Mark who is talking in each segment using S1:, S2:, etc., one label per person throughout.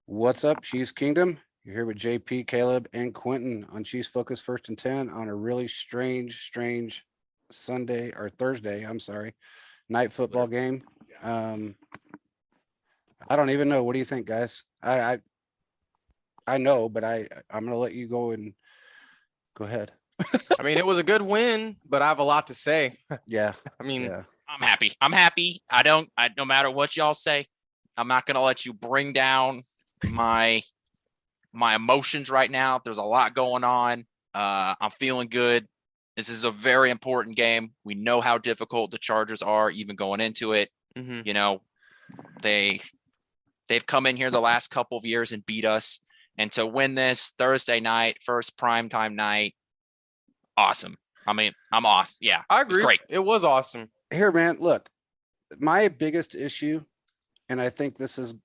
S1: What's up, Chiefs Kingdom? You're here with JP, Caleb, and Quentin on Chiefs Focus First and 10 on a really strange Sunday or Thursday, I'm sorry, night football game. Um, I don't even know. What do you think, guys? I know, but I'm gonna let you go and go ahead.
S2: I mean, it was a good win, but I have a lot to say.
S1: Yeah.
S2: I mean,
S1: Yeah.
S3: I'm happy. No matter what y'all say, I'm not going to let you bring down my emotions right now. There's a lot going on. I'm feeling good. This is a very important game. We know how difficult the Chargers are even going into it.
S2: mm-hmm.
S3: You know, they've come in here the last couple of years and beat us. And to win this Thursday night, first primetime night, awesome. I mean, I'm awesome. Yeah,
S2: I agree.
S3: It was great.
S2: It was awesome.
S1: Here, man, look, my biggest issue, and I think this is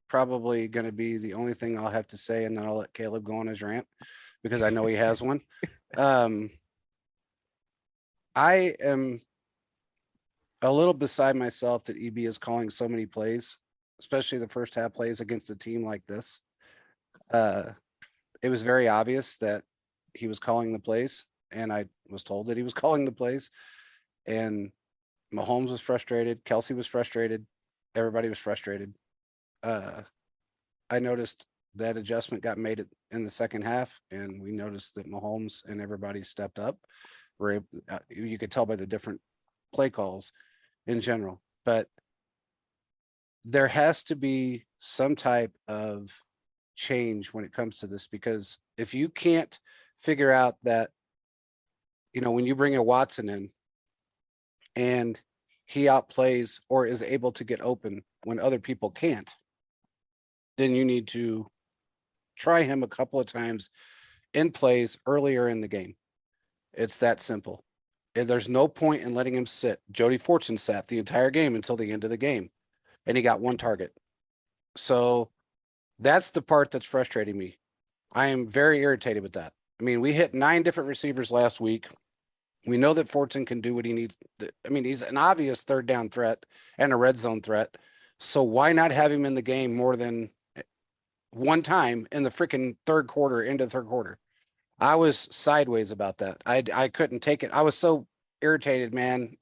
S1: probably going to be the only thing I'll have to say, and then I'll let Caleb go on his rant because I know he has one. I am a little beside myself that EB is calling so many plays, especially the first half plays against a team like this. It was very obvious that he was calling the plays, and I was told that he was calling the plays, and Mahomes was frustrated. Kelsey was frustrated. Everybody was frustrated. I noticed that adjustment got made in the second half, and we noticed that Mahomes and everybody stepped up. You could tell by the different play calls in general, but there has to be some type of change when it comes to this, because if you can't figure out that, when you bring a Watson in and he outplays or is able to get open when other people can't, then you need to try him a couple of times in plays earlier in the game. It's that simple. There's no point in letting him sit. Jody Fortune sat the entire game until the end of the game, and he got one target. So that's the part that's frustrating me. I am very irritated with that. I mean, we hit 9 different receivers last week. We know that Fortune can do what he needs. I mean, he's an obvious third down threat and a red zone threat. So why not have him in the game more than one time in the freaking third quarter, into the third quarter? I was sideways about that. I couldn't take it. I was so irritated, man,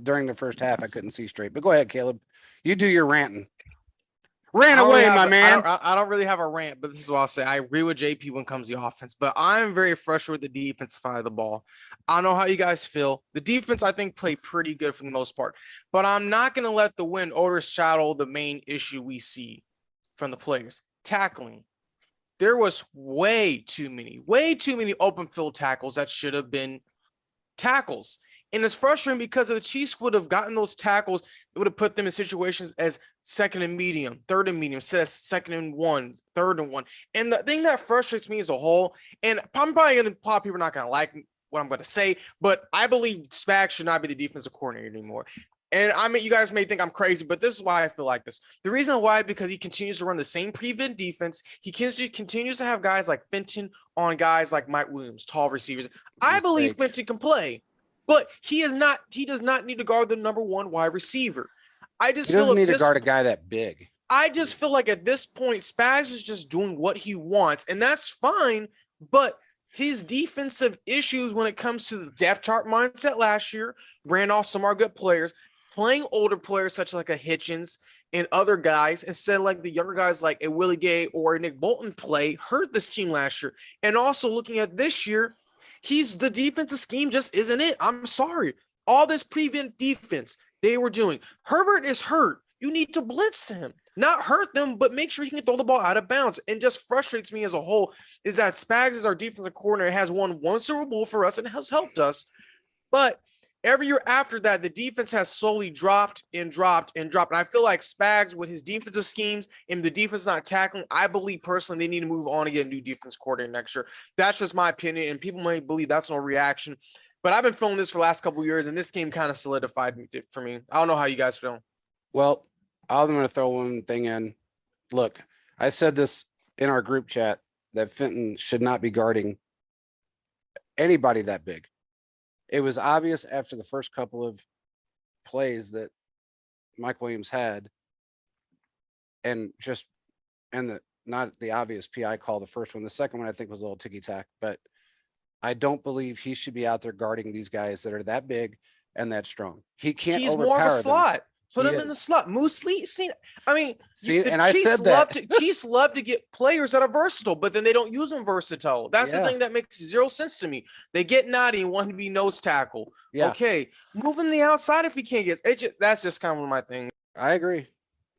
S1: during the first half. I couldn't see straight. But go ahead, Caleb. You do your ranting. Ran away, my man.
S2: I don't really have a rant, but this is what I'll say. I agree with JP when it comes to the offense, but I'm very frustrated with the defensive side of the ball. I don't know how you guys feel. The defense, I think, played pretty good for the most part, but I'm not going to let the win overshadow the main issue we see from the players. Tackling. There was way too many open field tackles that should have been tackles. And it's frustrating because if the Chiefs would have gotten those tackles, it would have put them in situations as second and medium, third and medium, second and 1, third and 1. And the thing that frustrates me as a whole, and I'm probably going to, a lot of people are not going to like what I'm going to say, but I believe Spags should not be the defensive coordinator anymore. And I mean, you guys may think I'm crazy, but this is why I feel like this. The reason why, because he continues to run the same prevent defense. He continues to have guys like Fenton on guys like Mike Williams, tall receivers. I believe Fenton can play, but he does not need to guard the number 1 wide receiver.
S1: He doesn't need to guard a guy that big.
S2: I just feel like at this point, Spags is just doing what he wants, and that's fine, but his defensive issues when it comes to the depth chart mindset last year ran off some of our good players, playing older players such like a Hitchens and other guys instead of like the younger guys like a Willie Gay or a Nick Bolton play hurt this team last year. And also looking at this year, the defensive scheme just isn't it. I'm sorry. All this prevent defense they were doing. Herbert is hurt. You need to blitz him, not hurt them, but make sure he can throw the ball out of bounds. And just frustrates me as a whole is that Spags is our defensive coordinator, has won 1 Super Bowl for us and has helped us. But every year after that, the defense has slowly dropped and dropped and dropped. And I feel like Spags, with his defensive schemes and the defense not tackling, I believe personally they need to move on and get a new defense coordinator next year. That's just my opinion, and people may believe that's no reaction. But I've been feeling this for the last couple of years, and this game kind of solidified it for me. I don't know how you guys feel.
S1: Well, I'm going to throw one thing in. Look, I said this in our group chat that Fenton should not be guarding anybody that big. It was obvious after the first couple of plays that Mike Williams had, and just and not the obvious PI call, the first one. The second one I think was a little ticky tack, but I don't believe he should be out there guarding these guys that are that big and that strong. He can't
S2: He's more of a
S1: overpower them.
S2: slot. Put
S1: He
S2: him in the
S1: is.
S2: slot. Moose Lee, I mean,
S1: See,
S2: the
S1: and I
S2: Chiefs
S1: said that.
S2: Chiefs love to get players that are versatile, but then they don't use them versatile. That's the
S1: Yeah.
S2: thing that makes zero sense to me. They get naughty and want to be nose tackle.
S1: Yeah.
S2: Okay, move him the outside if he can't get. That's just kind of one of my things.
S1: I agree.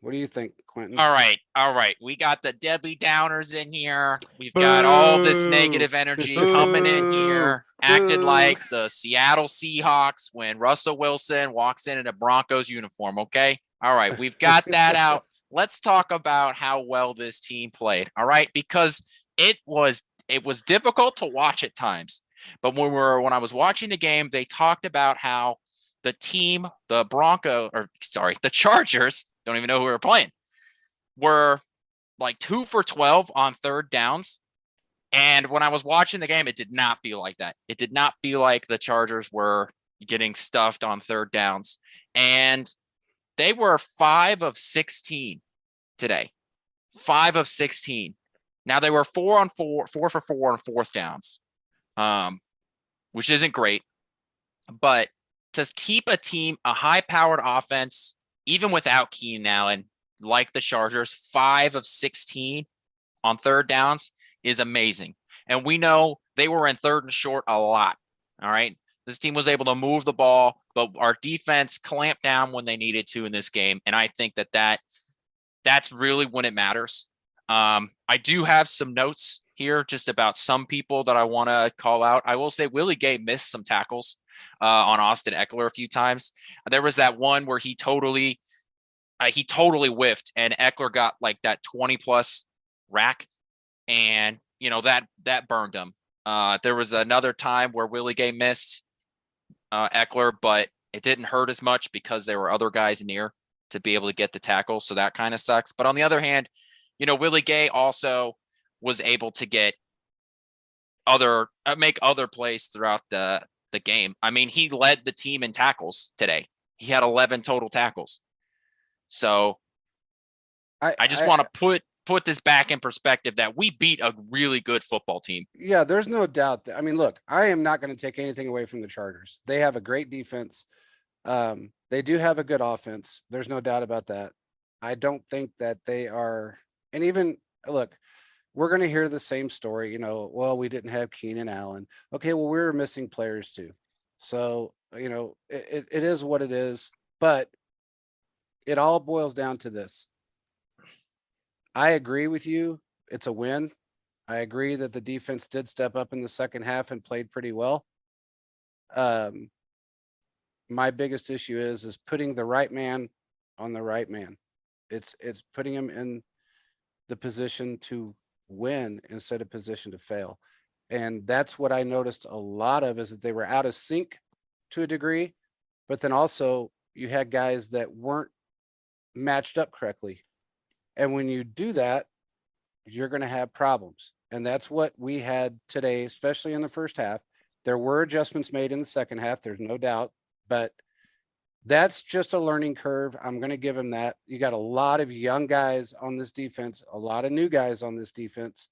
S1: What do you think, Quentin?
S3: All right. We got the Debbie Downers in here. We've got all this
S2: Boo.
S3: negative energy coming in here, acted
S2: Boo.
S3: like the Seattle Seahawks when Russell Wilson walks in a Broncos uniform. Okay. All right. We've got that out. Let's talk about how well this team played. All right. Because it was difficult to watch at times. But when I was watching the game, they talked about how the Chargers, don't even know who we were playing, were like 2 for 12 on third downs. And when I was watching the game, it did not feel like that. It did not feel like the Chargers were getting stuffed on third downs. And they were 5 of 16 today. 5 of 16. Now they were 4 for 4 on fourth downs, which isn't great. But to keep a high-powered offense, even without Keenan Allen, like the Chargers, 5 of 16 on third downs is amazing. And we know they were in third and short a lot. All right. This team was able to move the ball, but our defense clamped down when they needed to in this game. And I think that's really when it matters. I do have some notes here just about some people that I want to call out. I will say Willie Gay missed some tackles on Austin Eckler a few times. There was that one where he totally whiffed and Eckler got like that 20+ rack, and that burned him. There was another time where Willie Gay missed Eckler, but it didn't hurt as much because there were other guys near to be able to get the tackle. So that kind of sucks. But on the other hand, Willie Gay also was able to get make other plays throughout the game. I mean, he led the team in tackles today. He had 11 total tackles. So I just want to put this back in perspective that we beat a really good football team.
S1: Yeah, there's no doubt that, I mean, look, I am not going to take anything away from the Chargers. They have a great defense. They do have a good offense. There's no doubt about that. I don't think that they are, and even look, we're going to hear the same story, well, we didn't have Keenan Allen. Okay, well, we were missing players too. So, it is what it is, but it all boils down to this. I agree with you. It's a win. I agree that the defense did step up in the second half and played pretty well. My biggest issue is putting the right man on the right man. It's putting him in the position to win instead of position to fail. And that's what I noticed a lot of, is that they were out of sync to a degree, but then also you had guys that weren't matched up correctly. And when you do that, you're going to have problems. And that's what we had today, especially in the first half. There were adjustments made in the second half. There's no doubt, but that's just a learning curve. I'm going to give him that. You got a lot of young guys on this defense, a lot of new guys on this defense,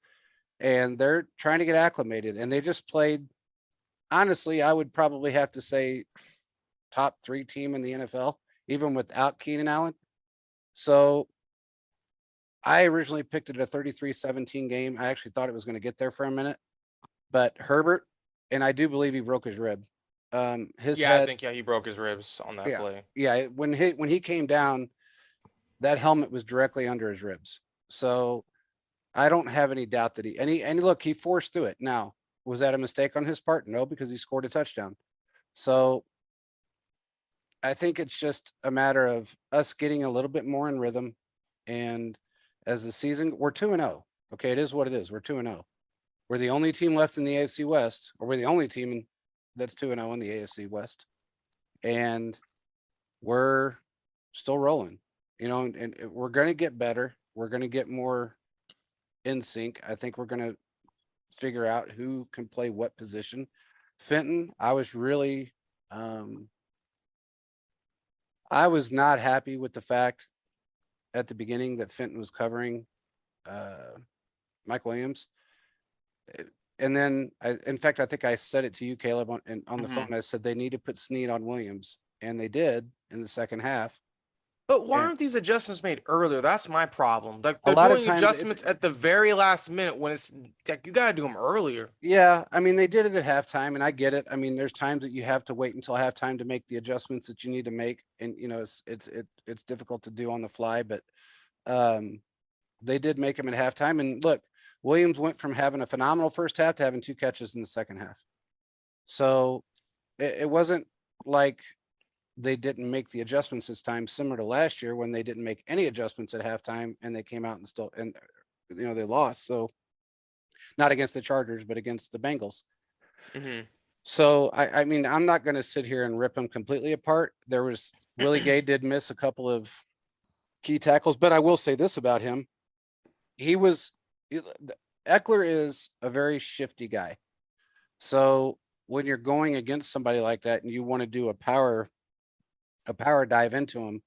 S1: and they're trying to get acclimated. And they just played, honestly, I would probably have to say top 3 team in the NFL, even without Keenan Allen. So I originally picked it a 33-17 game. I actually thought it was going to get there for a minute, but Herbert, and I do believe he broke his rib. His head,
S2: I think he broke his ribs on that play.
S1: Yeah, when he came down, that helmet was directly under his ribs. So I don't have any doubt that and look, he forced through it. Now, was that a mistake on his part? No, because he scored a touchdown. So I think it's just a matter of us getting a little bit more in rhythm. And as the season, we're 2-0. Okay, it is what it is. We're 2-0. We're the only team left in the AFC West, or we're the only team that's 2-0 in the AFC West. And we're still rolling, and we're going to get better. We're going to get more in sync. I think we're going to figure out who can play what position. Fenton, I was really, I was not happy with the fact at the beginning that Fenton was covering Mike Williams. And then in fact, I think I said it to you, Caleb, on the
S2: Mhm.
S1: phone. I said they need to put Snead on Williams, and they did in the second half.
S2: But why
S1: And
S2: aren't these adjustments made earlier? That's my problem. Like
S1: a
S2: they're
S1: lot of
S2: doing
S1: times
S2: adjustments at the very last minute when it's like you gotta do them earlier.
S1: yeah, I mean, they did it at halftime, and I get it. I mean, there's times that you have to wait until halftime to make the adjustments that you need to make, and it's difficult to do on the fly, but um, they did make them at halftime. And look, Williams went from having a phenomenal first half to having 2 catches in the second half. So it wasn't like they didn't make the adjustments this time, similar to last year when they didn't make any adjustments at halftime and they came out and still they lost. So not against the Chargers, but against the Bengals.
S2: Mm-hmm.
S1: So I mean, I'm not going to sit here and rip them completely apart. There was Willie Gay did miss a couple of key tackles, but I will say this about him: Eckler is a very shifty guy. So when you're going against somebody like that and you want to do a power dive into him,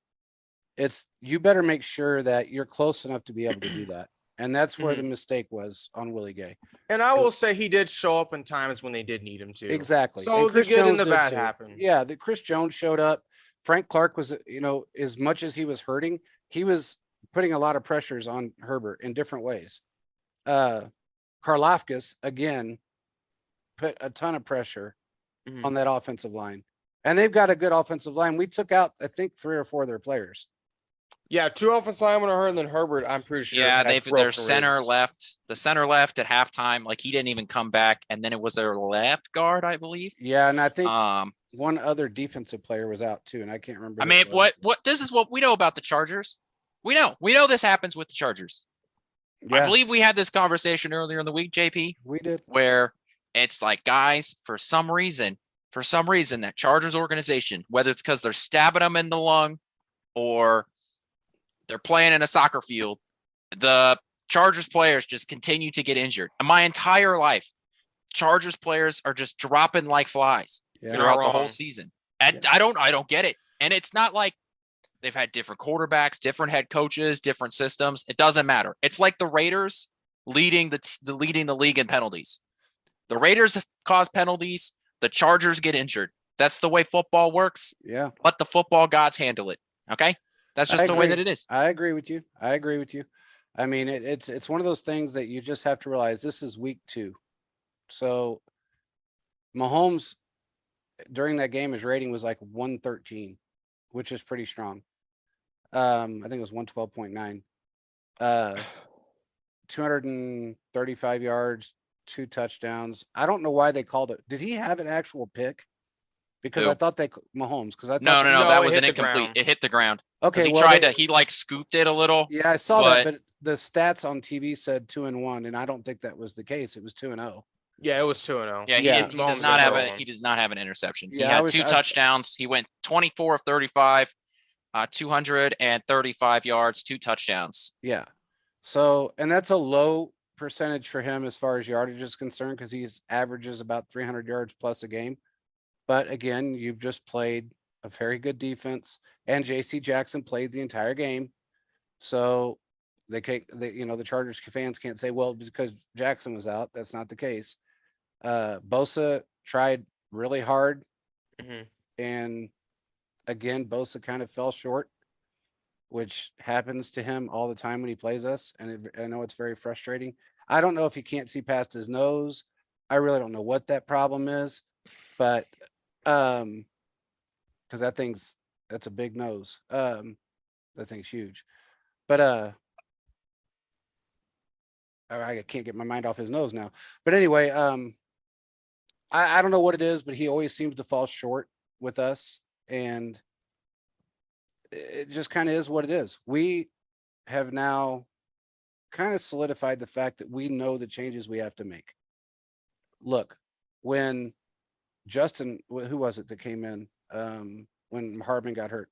S1: you better make sure that you're close enough to be able to do that. And that's where the mistake was on Willie Gay.
S2: And I will say he did show up in times when they did need him to.
S1: Exactly.
S2: So
S1: And
S2: the
S1: Chris
S2: good
S1: Jones
S2: and the
S1: did
S2: bad
S1: too.
S2: happened.
S1: Yeah, the Chris Jones showed up. Frank Clark was, as much as he was hurting, he was putting a lot of pressures on Herbert in different ways. Karlaftis, again, put a ton of pressure on that offensive line. And they've got a good offensive line. We took out, I think, 3 or 4 of their players.
S2: Yeah, 2 offensive linemen are hurt, and then Herbert, I'm pretty sure.
S3: Yeah,
S2: has
S3: their
S2: broken
S3: center
S2: ribs.
S3: left. The center left at halftime. Like he didn't even come back, and then it was their left guard, I believe.
S1: Yeah, and I think
S3: Um,
S1: one other defensive player was out too, and I can't remember.
S3: I
S1: who
S3: mean,
S1: it was.
S3: what this is what we know about the Chargers. We know this happens with the Chargers. I
S1: Yeah,
S3: believe we had this conversation earlier in the week, JP,
S1: we did.
S3: where it's like, guys, for some reason, that Chargers organization, whether it's because they're stabbing them in the lung or they're playing in a soccer field, the Chargers players just continue to get injured. And my entire life, Chargers players are just dropping like flies
S1: Yeah.
S3: throughout the
S2: Wrong.
S3: whole season. And I don't get it. And it's not like they've had different quarterbacks, different head coaches, different systems. It doesn't matter. It's like the Raiders leading the league in penalties. The Raiders cause penalties. The Chargers get injured. That's the way football works.
S1: Yeah,
S3: Let the football gods handle it. Okay, that's just the way that it is.
S1: I agree with you. I mean, it's one of those things that you just have to realize this is week 2. So Mahomes during that game, his rating was like 113, which is pretty strong. I think it was 112.9. 235 yards, 2 touchdowns. I don't know why they called it. Did he have an actual pick? Because
S3: Who?
S1: I thought Mahomes. Because I thought
S3: No,
S2: No,
S3: that
S2: it
S3: was
S2: hit
S3: an
S2: the
S3: incomplete.
S2: ground.
S3: It hit the ground.
S1: Okay,
S3: He
S1: well,
S3: tried to. He like scooped it a little.
S1: yeah, I saw that, but the stats on TV said 2-1, and I don't think that was the case. It was 2-0.
S2: Yeah, it was 2-0.
S3: Yeah,
S1: Yeah.
S3: he does not have a. He does not have an interception. He
S1: Yeah,
S3: had 2 touchdowns. He went 24 of 35, 235 yards, 2 touchdowns.
S1: Yeah. So, and that's a low percentage for him as far as yardage is concerned because he's averages about 300 yards plus a game. But again, you've just played a very good defense, and JC Jackson played the entire game. So the Chargers fans can't say, well, because Jackson was out. That's not the case. Bosa tried really hard, and again, Bosa kind of fell short, which happens to him all the time when he plays us. And I know it's very frustrating. I don't know if he can't see past his nose. I really don't know what that problem is, but because that's a big nose. That thing's huge. But I can't get my mind off his nose now. But anyway, I don't know what it is, but he always seems to fall short with us, and it just kind of is what it is. We have now kind of solidified the fact that we know the changes we have to make. Look, when Justin, who was it that came in when Hardman got hurt?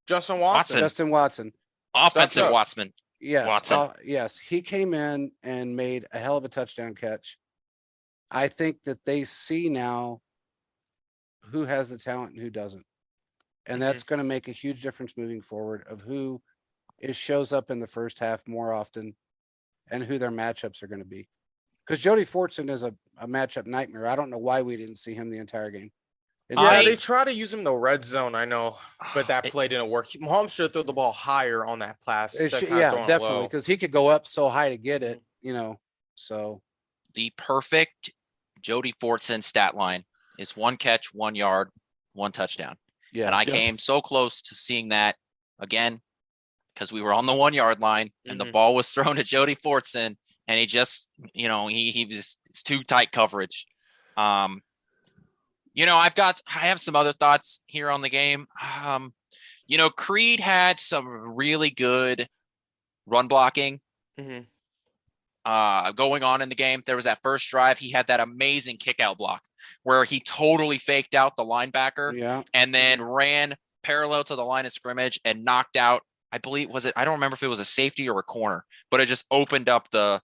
S2: Justin Watson.
S1: Justin Watson.
S3: Offensive Watson.
S1: Yes.
S3: Watson.
S1: Yes. He came in and made a hell of a touchdown catch. I think that they see now who has the talent and who doesn't. And that's going to make a huge difference moving forward of who shows up in the first half more often and who their matchups are going to be. Because Jody Fortson is a matchup nightmare. I don't know why we didn't see him the entire game.
S2: Yeah,
S3: I-
S2: they try to use him in the red zone, I know, but that
S3: It-
S2: play didn't work. Mahomes should throw the ball higher on that pass.
S1: Yeah, definitely, because he could go up so high to get it, so.
S3: the perfect Jody Fortson stat line is 1 catch, 1 yard, 1 touchdown.
S1: Yeah.
S3: And I came so close to seeing that again because we were on the 1 yard line and the ball was thrown to Jody Fortson and he just, it's too tight coverage. I have some other thoughts here on the game. Creed had some really good run blocking going on in the game. There was that first drive. He had that amazing kick out block where he totally faked out the linebacker and then ran parallel to the line of scrimmage and knocked out, I believe, I don't remember if it was a safety or a corner, but it just opened up the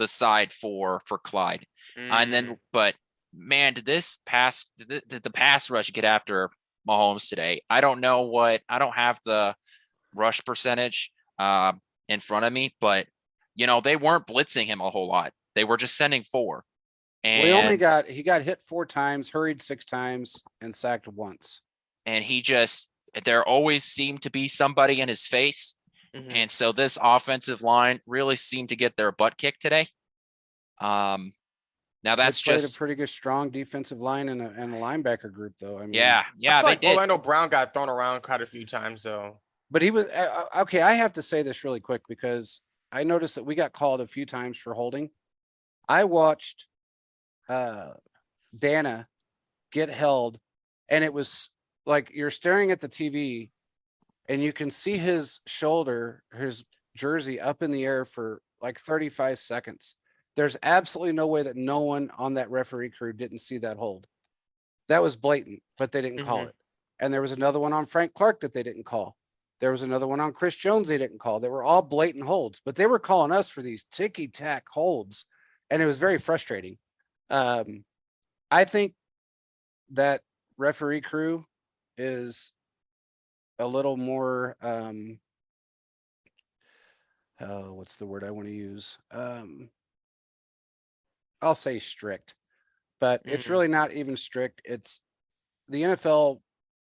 S3: side for Clyde. And then, but man, did the pass rush get after Mahomes today? I don't have the rush percentage in front of me, but they weren't blitzing him a whole lot. They were just sending 4. And
S1: he got hit 4 times, hurried 6 times, and sacked once.
S3: And there always seemed to be somebody in his face. And so this offensive line really seemed to get their butt kicked today. Now that's just
S1: a pretty good, strong defensive line and a linebacker group, though. I mean,
S3: yeah, they did.
S2: Orlando Brown got thrown around quite a few times, though.
S1: But he was okay. I have to say this really quick because I noticed that we got called a few times for holding. I watched Dana get held, and it was like you're staring at the TV and you can see his shoulder, his jersey up in the air for like 35 seconds. There's absolutely no way that no one on that referee crew didn't see that hold. That was blatant, but they didn't call it. And there was another one on Frank Clark that they didn't call. There was another one on Chris Jones they didn't call. They were all blatant holds, but they were calling us for these ticky-tack holds, and it was very frustrating. I think that referee crew is a little more what's the word I want to use? I'll say strict, but it's really not even strict. It's the NFL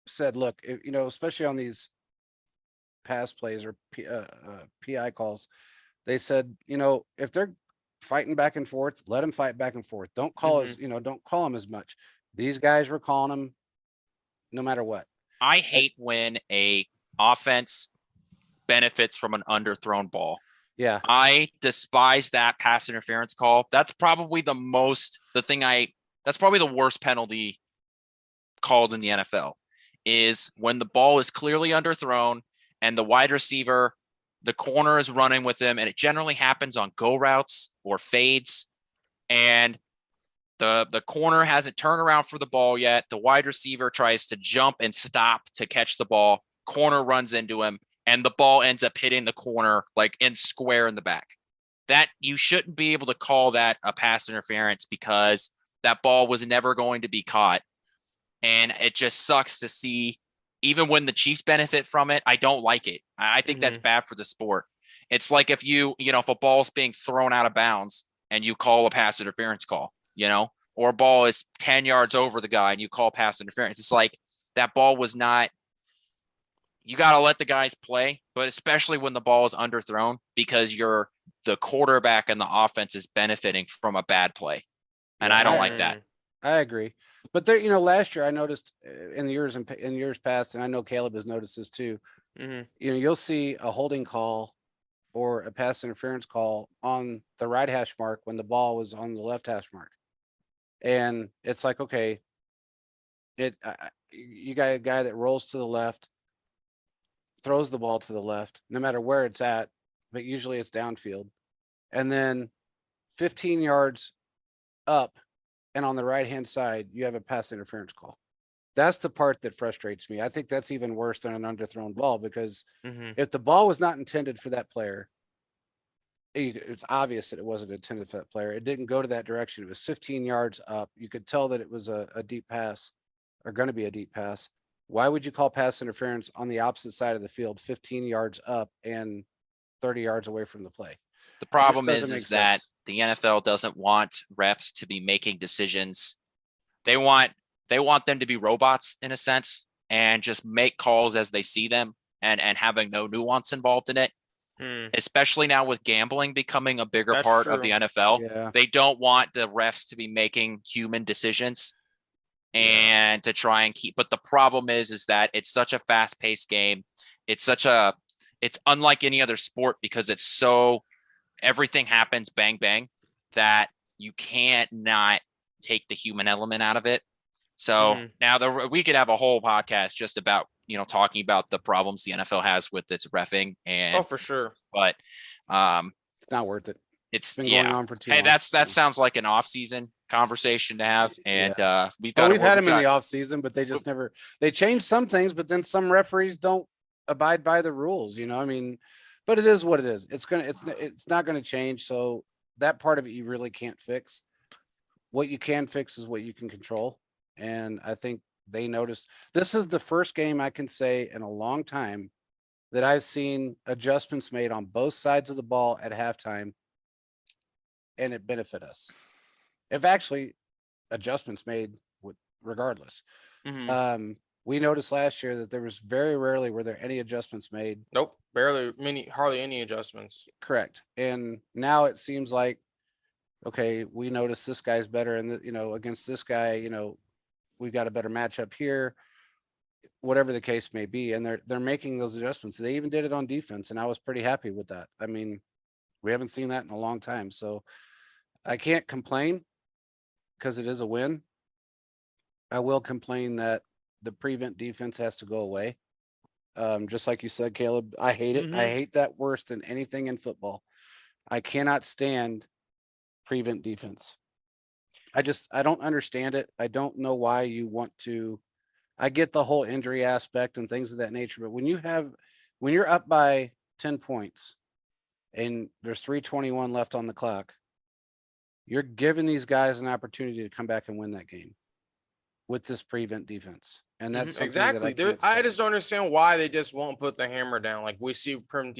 S1: said, look, especially on these pass plays or PI calls, they said, if they're fighting back and forth, let them fight back and forth. Don't call don't call them as much. These guys were calling them no matter what.
S3: I hate when a offense benefits from an underthrown ball.
S1: Yeah.
S3: I despise that pass interference call. That's probably the worst penalty called in the NFL is when the ball is clearly underthrown and the wide receiver, the corner is running with him, and it generally happens on go routes or fades. And the corner hasn't turned around for the ball yet. The wide receiver tries to jump and stop to catch the ball. Corner runs into him, and the ball ends up hitting the corner like in square in the back. That you shouldn't be able to call that a pass interference because that ball was never going to be caught. And it just sucks to see, even when the Chiefs benefit from it, I don't like it. I think that's bad for the sport. It's like if if a ball's being thrown out of bounds and you call a pass interference call, or a ball is 10 yards over the guy and you call pass interference. It's like that ball was not, you got to let the guys play, but especially when the ball is underthrown because the quarterback and the offense is benefiting from a bad play. And I don't like that.
S1: I agree. But there, last year I noticed in years past, and I know Caleb has noticed this too. You'll see a holding call or a pass interference call on the right hash mark when the ball was on the left hash mark. And it's like, okay, you got a guy that rolls to the left, throws the ball to the left, no matter where it's at, but usually it's downfield. And then 15 yards up and on the right-hand side, you have a pass interference call. That's the part that frustrates me. I think that's even worse than an underthrown ball because if the ball was not intended for that player, it's obvious that it wasn't intended for that player. It didn't go to that direction. It was 15 yards up. You could tell that it was a deep pass or going to be a deep pass. Why would you call pass interference on the opposite side of the field, 15 yards up and 30 yards away from the play.
S3: The problem
S1: doesn't
S3: is
S1: make
S3: that
S1: sense.
S3: the NFL doesn't want refs to be making decisions. They want them to be robots in a sense and just make calls as they see them and having no nuance involved in it. Especially now with gambling becoming a bigger
S2: That's
S3: part of
S2: true.
S3: the NFL.
S1: Yeah.
S3: They don't want the refs to be making human decisions and to try and keep. But the problem is that it's such a fast-paced game. It's unlike any other sport because it's so everything happens bang bang that you can't not take the human element out of it. So now we could have a whole podcast just about talking about the problems the NFL has with its reffing and
S2: for sure.
S3: but
S1: It's not worth it.
S3: it's
S1: been going on for too long.
S3: that sounds like an off-season conversation to have, and we've
S1: had them in the off season, but they just never they changed some things, but then some referees don't abide by the rules. I mean, but it is what it is. It's not gonna change. So that part of it you really can't fix. What you can fix is what you can control, and I think they noticed. This is the first game I can say in a long time that I've seen adjustments made on both sides of the ball at halftime, and it benefit us. If actually adjustments made regardless. We noticed last year that there was very rarely were there any adjustments made.
S2: Nope, hardly any adjustments.
S1: Correct. And now it seems like, okay, we noticed this guy's better, and against this guy, we've got a better matchup here, whatever the case may be. And they're making those adjustments. They even did it on defense, and I was pretty happy with that. I mean, we haven't seen that in a long time, so I can't complain because it is a win. I will complain that the prevent defense has to go away. Just like you said, Caleb, I hate it. I hate that worse than anything in football. I cannot stand prevent defense. I don't understand it. I don't know why you want to. I get the whole injury aspect and things of that nature, but when you're up by 10 points and there's 3:21 left on the clock, you're giving these guys an opportunity to come back and win that game with this prevent defense. And that's
S2: exactly. I just don't understand why they just won't put the hammer down. Like we see prevent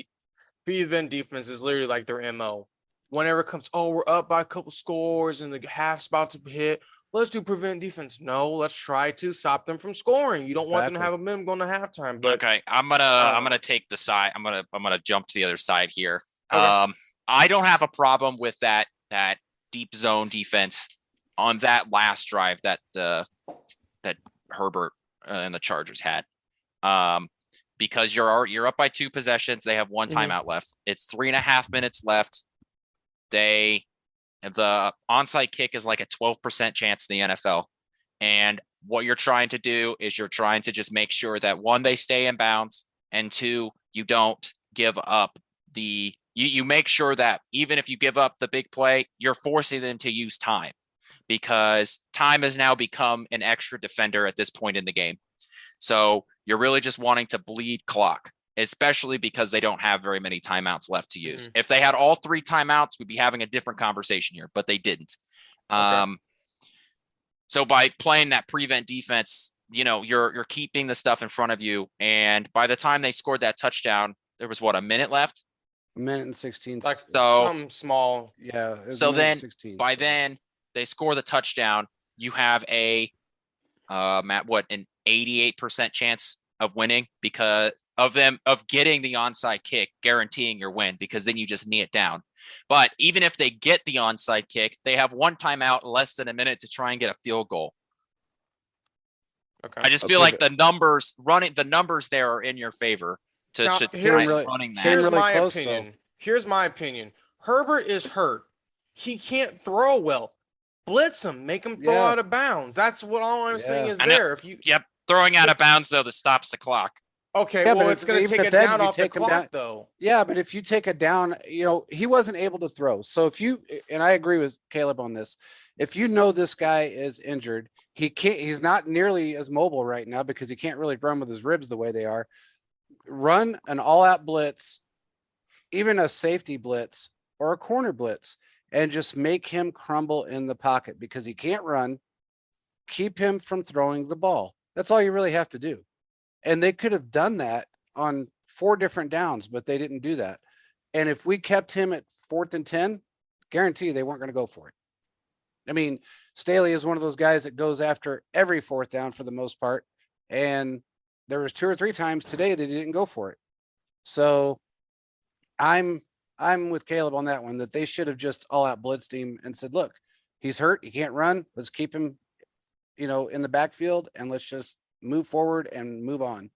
S2: defense is literally like their MO. Whenever it comes, we're up by a couple scores and the half's about to hit, let's do prevent defense. No, let's try to stop them from scoring. You don't want them to have a minimum going to halftime. But
S3: okay, I'm gonna take the side. I'm gonna jump to the other side here.
S2: Okay.
S3: I don't have a problem with that deep zone defense on that last drive that Herbert and the Chargers had. Because you're up by 2 possessions. They have 1 timeout left. It's 3.5 minutes left. The onside kick is like a 12% chance in the NFL. And what you're trying to do is you're trying to just make sure that 1, they stay in bounds, and 2, you don't give up you make sure that even if you give up the big play, you're forcing them to use time, because time has now become an extra defender at this point in the game. So you're really just wanting to bleed clock, especially because they don't have very many timeouts left to use. If they had all 3 timeouts, we'd be having a different conversation here, but they didn't. Okay. So by playing that prevent defense, you're keeping the stuff in front of you. And by the time they scored that touchdown, there was a minute left?
S1: 1:16.
S2: Like something small.
S1: Yeah.
S3: So then by then they score the touchdown. You have an 88% chance of winning because of getting the onside kick, guaranteeing your win, because then you just knee it down. But even if they get the onside kick, they have 1 timeout, less than a minute to try and get a field goal. Okay. I just feel like the numbers there are in your favor to running that.
S2: Here's my opinion. Here's my opinion. Herbert is hurt. He can't throw well. Blitz him, make him throw out of bounds. That's what all I'm saying is there.
S3: Throwing out of bounds though, that stops the clock.
S2: Okay, well, it's going to take it down off the clock, though.
S1: Yeah, but if you take it down, he wasn't able to throw. So and I agree with Caleb on this, if this guy is injured, he's not nearly as mobile right now because he can't really run with his ribs the way they are. Run an all-out blitz, even a safety blitz or a corner blitz, and just make him crumble in the pocket because he can't run. Keep him from throwing the ball. That's all you really have to do. And they could have done that on 4 different downs, but they didn't do that. And if we kept him at 4th and 10, guarantee they weren't going to go for it. I mean, Staley is one of those guys that goes after every 4th down for the most part. And there was 2 or 3 times today that he didn't go for it. So I'm with Caleb on that one, that they should have just all out blitzed him and said, look, he's hurt. He can't run. Let's keep him, in the backfield, and let's just move forward and move on.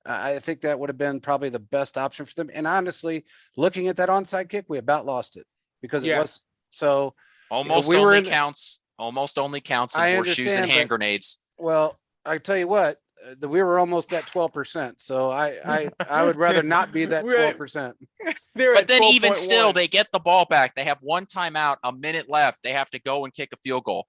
S1: I think that would have been probably the best option for them. And honestly, looking at that onside kick, we about lost it because it
S2: Yeah.
S1: was so.
S3: Almost
S1: we were
S3: only
S1: in-
S3: counts. Almost only counts in
S1: I
S3: horseshoes and
S1: understand,
S3: hand
S1: but-
S3: grenades.
S1: Well, I tell you what, we were almost at 12%. So I would rather not be that
S2: We're at-
S1: 12%.
S2: They're
S3: But
S2: at
S3: then even
S2: 12.1.
S3: still, they get the ball back. They have 1 timeout, a minute left. They have to go and kick a field goal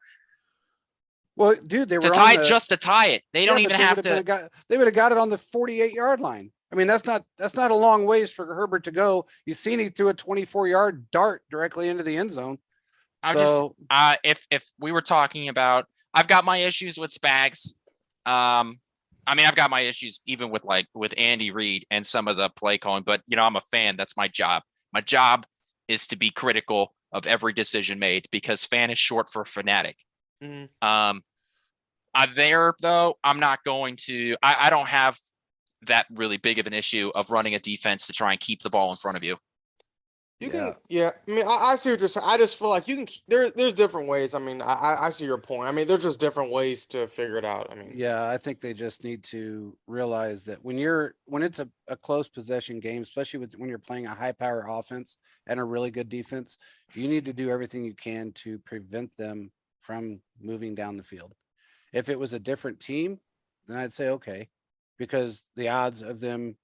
S1: Well, dude, they
S3: to
S1: were
S3: tie
S1: on
S3: it,
S1: the,
S3: just to tie it. They don't
S1: yeah, but
S3: even
S1: they
S3: have
S1: would have
S3: to.
S1: they would have got it on the 48-yard line. I mean, that's not a long ways for Herbert to go. You seen he threw a 24-yard dart directly into the end zone. So
S3: If we were talking about, I've got my issues with Spags. I mean, I've got my issues even with Andy Reid and some of the play calling, but I'm a fan. That's my job. My job is to be critical of every decision made, because fan is short for fanatic.
S2: Mhm.
S3: There though, I'm not going to. I don't have that really big of an issue of running a defense to try and keep the ball in front of you.
S2: You can, yeah. I mean, I see what you're saying. I just feel like you can. There's different ways. I mean, I see your point. I mean, there's just different ways to figure it out. I mean,
S1: yeah, I think they just need to realize that when it's a close possession game, especially when you're playing a high power offense and a really good defense, you need to do everything you can to prevent them from moving down the field. If it was a different team, then I'd say okay, because the odds of them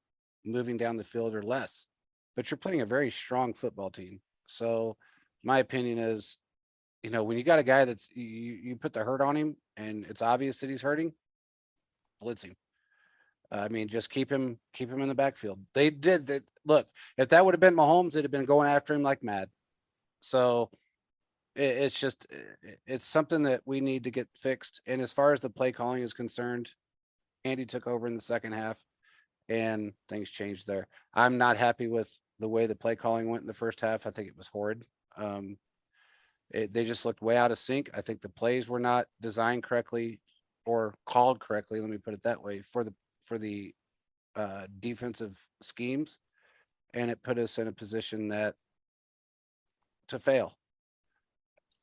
S1: moving down the field are less. But you're playing a very strong football team. So my opinion is, when you got a guy that's you put the hurt on him and it's obvious that he's hurting, blitz him. I mean, just keep him in the backfield. They did that. Look, if that would have been Mahomes, they'd have been going after him like mad. So it's just, it's something that we need to get fixed. And as far as the play calling is concerned, Andy took over in the second half and things changed there. I'm not happy with the way the play calling went in the first half. I think it was horrid. They just looked way out of sync. I think the plays were not designed correctly or called correctly. Let me put it that way, for the defensive schemes. And it put us in a position to fail.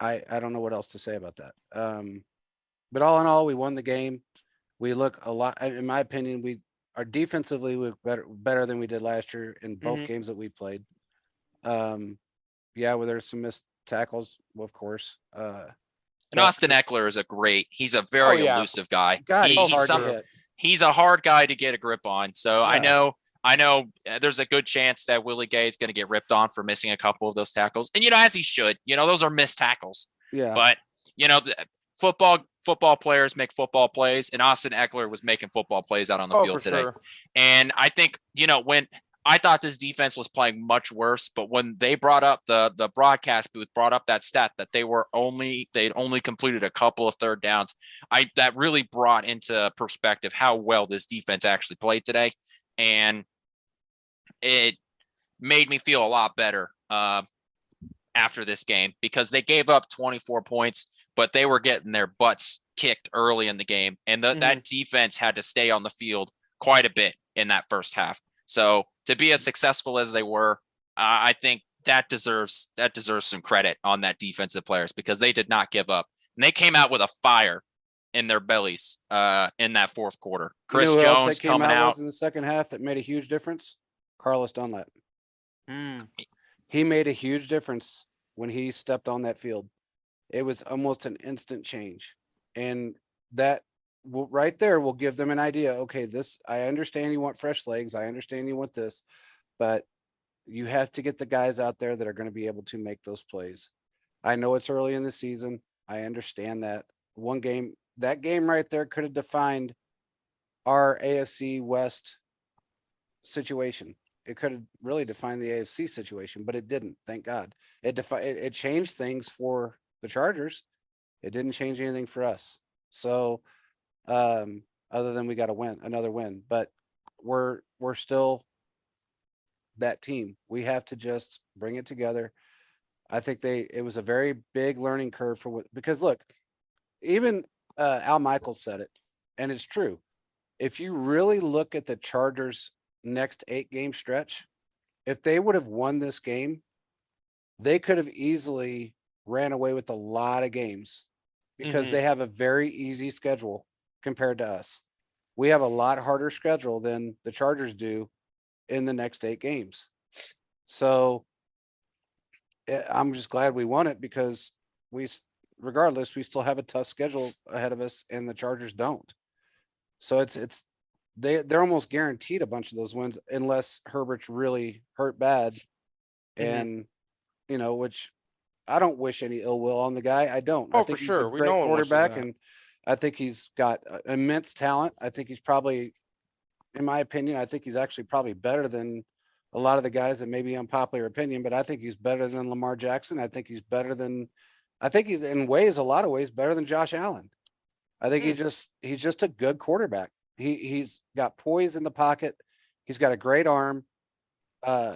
S1: I don't know what else to say about that. But all in all, we won the game. We look a lot, in my opinion, we are defensively we look better than we did last year in both games that we've played. Yeah, well, there's some missed tackles, well, of course.
S3: And
S1: but-
S3: Austin Eckler is he's a very
S2: yeah.
S3: elusive guy.
S1: God, he's hard to
S3: some-
S1: hit.
S3: he's a hard guy to get a grip on. So I
S1: Yeah.
S3: know there's a good chance that Willie Gay is going to get ripped on for missing a couple of those tackles. And, as he should, those are missed tackles.
S1: Yeah.
S3: But, football players make football plays, and Austin Eckler was making football plays out on the
S2: oh,
S3: field
S2: for
S3: today.
S2: sure.
S3: And I think, when I thought this defense was playing much worse, but when they brought up the broadcast booth brought up that stat that they'd only completed a couple of third downs, that really brought into perspective how well this defense actually played today. And it made me feel a lot better after this game, because they gave up 24 points, but they were getting their butts kicked early in the game. And that defense had to stay on the field quite a bit in that first half. So to be as successful as they were, I think that deserves some credit on that defensive players, because they did not give up. And they came out with a fire in their bellies in that fourth quarter. Chris
S1: who else
S3: Jones
S1: they came
S3: coming out.
S1: with in the second half that made a huge difference? Carlos Dunlap.
S2: Mm.
S1: He made a huge difference when he stepped on that field. It was almost an instant change. And that right there will give them an idea. Okay, I understand you want fresh legs. I understand you want this, but you have to get the guys out there that are going to be able to make those plays. I know it's early in the season. I understand that. That game right there could have defined our AFC West situation. It could have really defined the AFC situation, but it didn't. Thank God. It changed things for the Chargers. It didn't change anything for us. So, other than we got another win, but we're still that team. We have to just bring it together. I think it was a very big learning curve because look, even Al Michaels said it, and it's true. If you really look at the Chargers' next 8-game stretch, if they would have won this game, they could have easily ran away with a lot of games because they have a very easy schedule compared to us. We have a lot harder schedule than the Chargers do in the next 8 games. So I'm just glad we won it because regardless, we still have a tough schedule ahead of us and the Chargers don't. So they're almost guaranteed a bunch of those wins unless Herbert's really hurt bad. And, which I don't wish any ill will on the guy. I don't. I
S2: Oh,
S1: think
S2: for
S1: he's a
S2: sure. We
S1: great
S2: no one wishes
S1: quarterback,
S2: that.
S1: and I think he's got immense talent. I think he's probably, in my opinion, I think he's actually probably better than a lot of the guys that may be unpopular opinion, but I think he's better than Lamar Jackson. I think he's in a lot of ways better than Josh Allen. I think he's just a good quarterback. He's got poise in the pocket. He's got a great arm.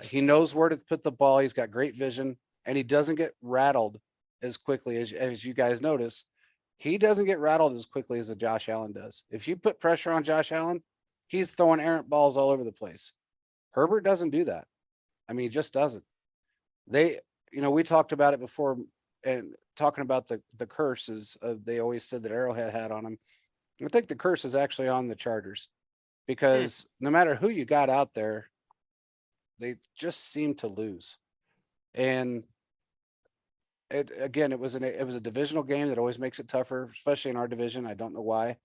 S1: He knows where to put the ball. He's got great vision, and he doesn't get rattled as quickly as you guys notice. He doesn't get rattled as quickly as a Josh Allen does. If you put pressure on Josh Allen, he's throwing errant balls all over the place. Herbert doesn't do that. I mean, he just doesn't. We talked about it before, and talking about the curses. They always said that Arrowhead had on him. I think the curse is actually on the Chargers because no matter who you got out there, they just seem to lose. And it was a divisional game that always makes it tougher, especially in our division. I don't know why,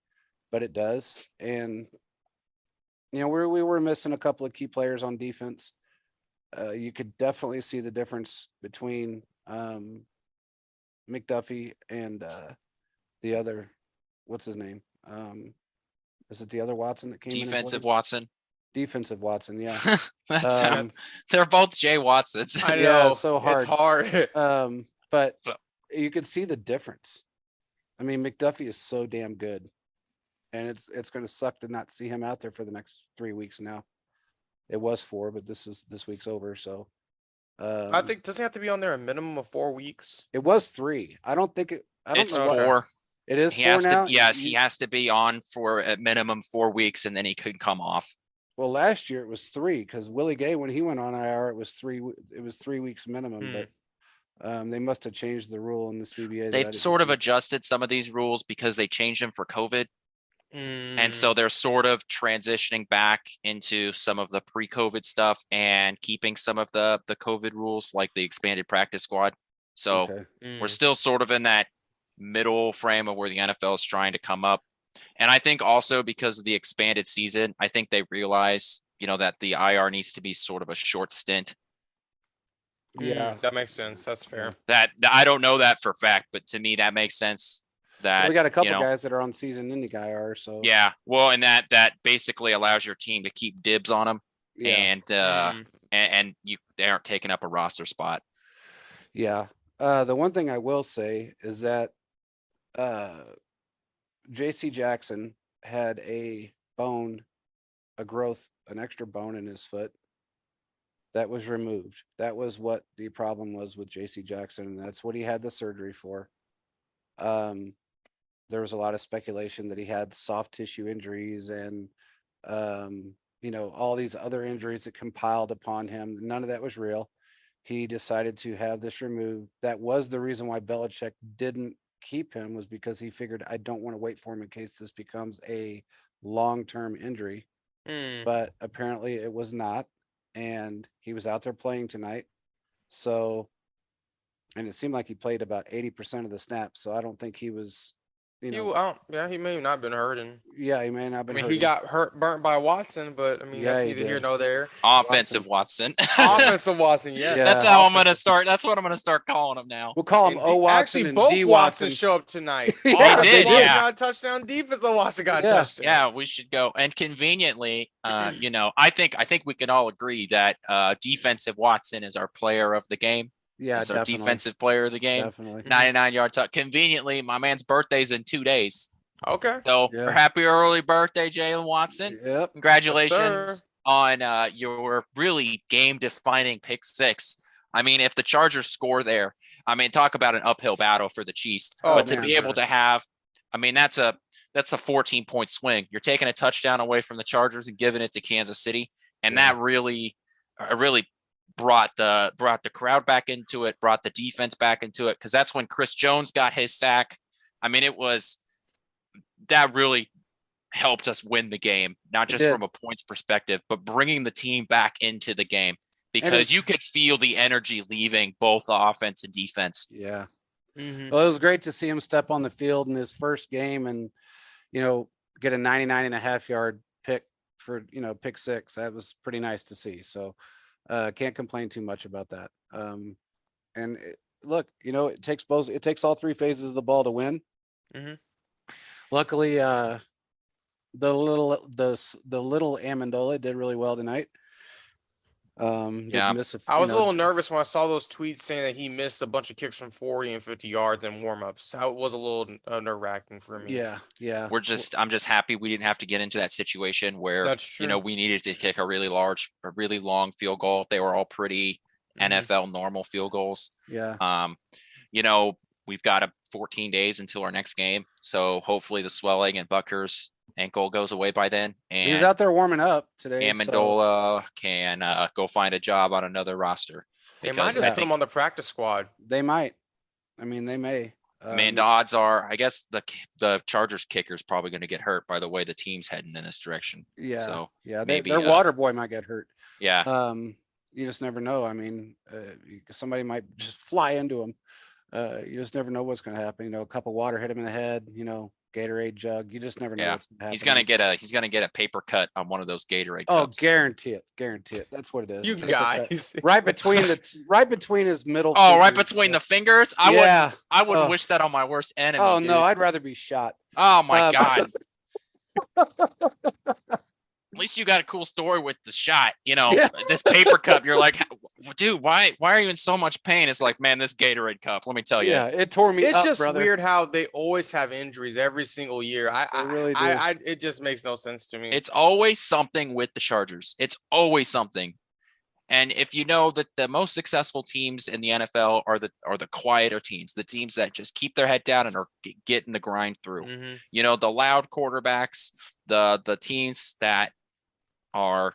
S1: but it does. And we were missing a couple of key players on defense. You could definitely see the difference between McDuffie and the other, what's his name? Is it the other Watson that came
S3: Defensive
S1: in?
S3: Watson.
S1: Defensive Watson, yeah.
S3: That's they're both Jay Watsons.
S2: I know.
S1: Yeah, so hard.
S2: It's hard.
S1: But you could see the difference. I mean, McDuffie is so damn good, and it's going to suck to not see him out there for the next 3 weeks now. It was 4, but this week's over. So
S2: I think doesn't he have to be on there a minimum of 4 weeks?
S1: it was 3. I don't
S3: It's
S1: know.
S3: 4.
S1: It is
S3: He
S1: 4
S3: has
S1: now.
S3: to. Yes, he has to be on for at minimum 4 weeks, and then he could come off.
S1: Well, last year it was 3 because Willie Gay, when he went on IR, it was 3. It was 3 weeks minimum, but they must have changed the rule in the CBA.
S3: They've sort of adjusted some of these rules because they changed them for COVID. And so they're sort of transitioning back into some of the pre-COVID stuff and keeping some of the COVID rules, like the expanded practice squad. So we're still sort of in that middle frame of where the NFL is trying to come up. And I think also because of the expanded season, I think they realize, that the IR needs to be sort of a short stint.
S1: Yeah,
S2: that makes sense. That's fair.
S3: That I don't know that for a fact, but to me that makes sense. That
S1: we got a couple guys that are on season-ending IR. So
S3: yeah, well, and that basically allows your team to keep dibs on them, and they aren't taking up a roster spot.
S1: Yeah. The one thing I will say is that JC Jackson had an extra bone in his foot that was removed. That was what the problem was with JC Jackson, and that's what he had the surgery for. There was a lot of speculation that he had soft tissue injuries and all these other injuries that compiled upon him. None of that was real. He decided to have this removed. That was the reason why Belichick didn't keep him, was because he figured, I don't want to wait for him in case this becomes a long-term injury. But apparently it was not, and he was out there playing tonight. So, and it seemed like he played about 80% of the snaps. So I don't think he was,
S2: he may have not been hurt, and
S1: he may not have been hurt.
S2: he got burnt by Watson, but that's neither here nor there.
S3: Offensive Watson.
S2: Offensive Watson, yeah.
S3: That's how I'm gonna start. That's what I'm gonna start calling him now.
S1: We'll call him O Watson.
S2: Actually,
S1: and
S2: both
S1: D
S2: Watsons
S1: Watson.
S2: show up tonight.
S3: They
S2: Offensive
S3: did,
S2: Watson
S3: yeah.
S2: got a touchdown. Defensive Watson got a touchdown.
S3: Yeah, we should go. And conveniently, I think we can all agree that defensive Watson is our player of the game.
S1: Yeah,
S3: He's our
S1: definitely.
S3: defensive player of the game.
S1: Definitely.
S3: 99-yard touch. Conveniently, my man's birthday's in 2 days.
S2: Okay.
S3: So happy early birthday, Jalen Watson.
S1: Yep.
S3: Congratulations.
S2: Yes,
S3: on your really game-defining pick six. I mean, if the Chargers score there, I mean, talk about an uphill battle for the Chiefs.
S2: Oh,
S3: But to
S1: man.
S3: be able to have, I mean, that's a 14-point swing. You're taking a touchdown away from the Chargers and giving it to Kansas City, and
S1: Yeah.
S3: that really brought the crowd back into it, brought the defense back into it, because that's when Chris Jones got his sack. I mean, that really helped us win the game, not just from a points perspective, but bringing the team back into the game, because you could feel the energy leaving both the offense and defense.
S1: Yeah.
S2: Mhm.
S1: Well, it was great to see him step on the field in his first game and, get a 99.5-yard pick for, pick six. That was pretty nice to see. So can't complain too much about that. Look, it takes all three phases of the ball to win.
S2: Mhm.
S1: Luckily, the little Amendola did really well tonight.
S3: Yeah.
S1: Didn't miss
S2: I was a little nervous when I saw those tweets saying that he missed a bunch of kicks from 40 and 50 yards in warmups. That was a little nerve-wracking for me.
S1: Yeah.
S3: I'm just happy we didn't have to get into that situation where,
S2: That's true.
S3: we needed to kick a really long field goal. They were all pretty
S2: Mhm.
S3: NFL normal field goals.
S1: Yeah.
S3: We've got 14 days until our next game. So hopefully the swelling and Butker's ankle goes away by then.
S1: He was
S3: And
S1: out there warming up today. So
S3: Amendola can go find a job on another roster.
S2: They might
S3: Because
S2: just
S3: I
S2: put him
S3: think,
S2: on the practice squad.
S1: they might. I mean, they may.
S3: I mean, the odds are, I guess the Chargers kicker is probably going to get hurt by the way the team's heading in this direction.
S1: Yeah.
S3: So
S1: Yeah.
S3: maybe,
S1: Their water boy might get hurt.
S3: yeah.
S1: You just never know. I mean, somebody might just fly into him. You just never know what's going to happen. A cup of water hit him in the head, Gatorade jug. You just never know
S3: Yeah.
S1: what's going to happen.
S3: He's gonna get a paper cut on one of those Gatorade
S1: Oh,
S3: cups.
S1: guarantee it. That's what it is.
S2: You
S1: Paper cut.
S2: guys.
S1: Right between his middle.
S3: Oh, right
S1: fingers.
S3: between the fingers. I wouldn't
S1: Oh.
S3: wish that on my worst enemy.
S1: Oh
S3: dude.
S1: no, I'd rather be shot.
S3: Oh my
S1: Um,
S3: god. At least you got a cool story with the shot.
S1: Yeah.
S3: This paper cup. You're like, dude, why are you in so much pain? It's like, man, this Gatorade cup. Let me tell you.
S1: Yeah, it tore me
S2: It's
S1: up,
S2: just
S1: brother.
S2: weird how they always have injuries every single year.
S1: They really do.
S2: It just makes no sense to me.
S3: It's always something with the Chargers. It's always something. And if you know that the most successful teams in the NFL are the quieter teams, the teams that just keep their head down and are getting the grind through.
S2: Mhm.
S3: The loud quarterbacks, the teams that are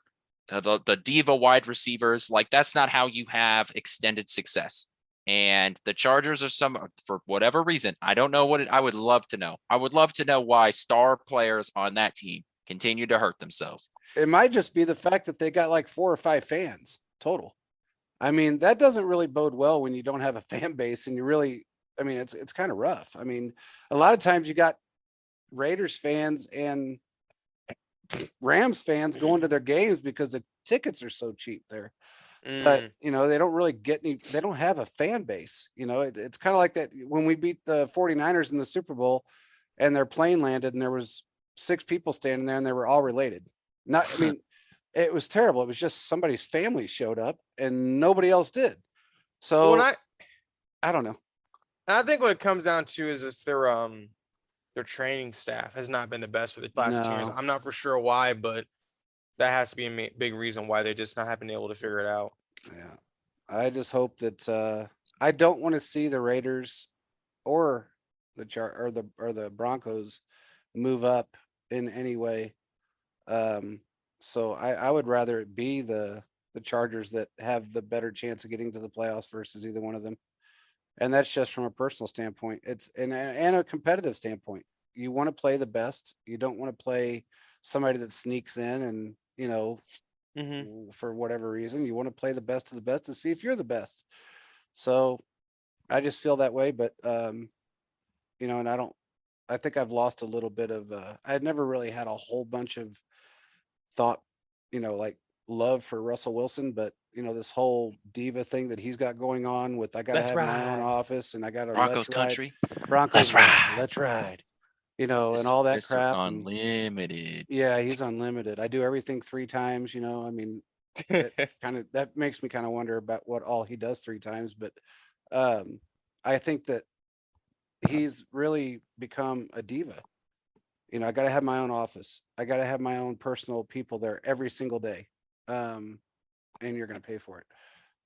S3: the diva wide receivers, like that's not how you have extended success. And the Chargers are for whatever reason, I don't know I would love to know. I would love to know why star players on that team continue to hurt themselves.
S1: It might just be the fact that they got like 4 or 5 fans total. I mean, that doesn't really bode well when you don't have a fan base and it's kind of rough. I mean, a lot of times you got Raiders fans and Rams fans going to their games because the tickets are so cheap there. But they don't really they don't have a fan base. It's kind of like that when we beat the 49ers in the Super Bowl and their plane landed and there was 6 people standing there and they were all related. It was terrible. It was just somebody's family showed up and nobody else did. So I don't know.
S2: And I think what it comes down to is it's their training staff has not been the best for the last 2 years.
S1: No.
S2: I'm not for sure why, but that has to be a big reason why they just not have been able to figure it out.
S1: Yeah. I just hope that I don't want to see the Raiders or the Broncos move up in any way. So I would rather it be the Chargers that have the better chance of getting to the playoffs versus either one of them. And that's just from a personal standpoint. It's and a competitive standpoint. You want to play the best. You don't want to play somebody that sneaks in and, for whatever reason, you want to play the best of the best to see if you're the best. So I just feel that way. But, and I think I've lost a little bit of, I'd never really had a whole bunch of thought, like love for Russell Wilson, but this whole diva thing that he's got going on with, I got to
S2: Let's
S1: have my own
S2: ride.
S1: office and I got to
S3: Broncos country.
S1: Broncos,
S3: Let's ride.
S1: let's ride, and all that
S3: Mr.
S1: crap. And,
S3: Unlimited.
S1: yeah, he's unlimited. I do everything 3 times, I mean, that makes me kind of wonder about what all he does 3 times. But I think that he's really become a diva. I got to have my own office. I got to have my own personal people there every single day. and you're going to pay for it.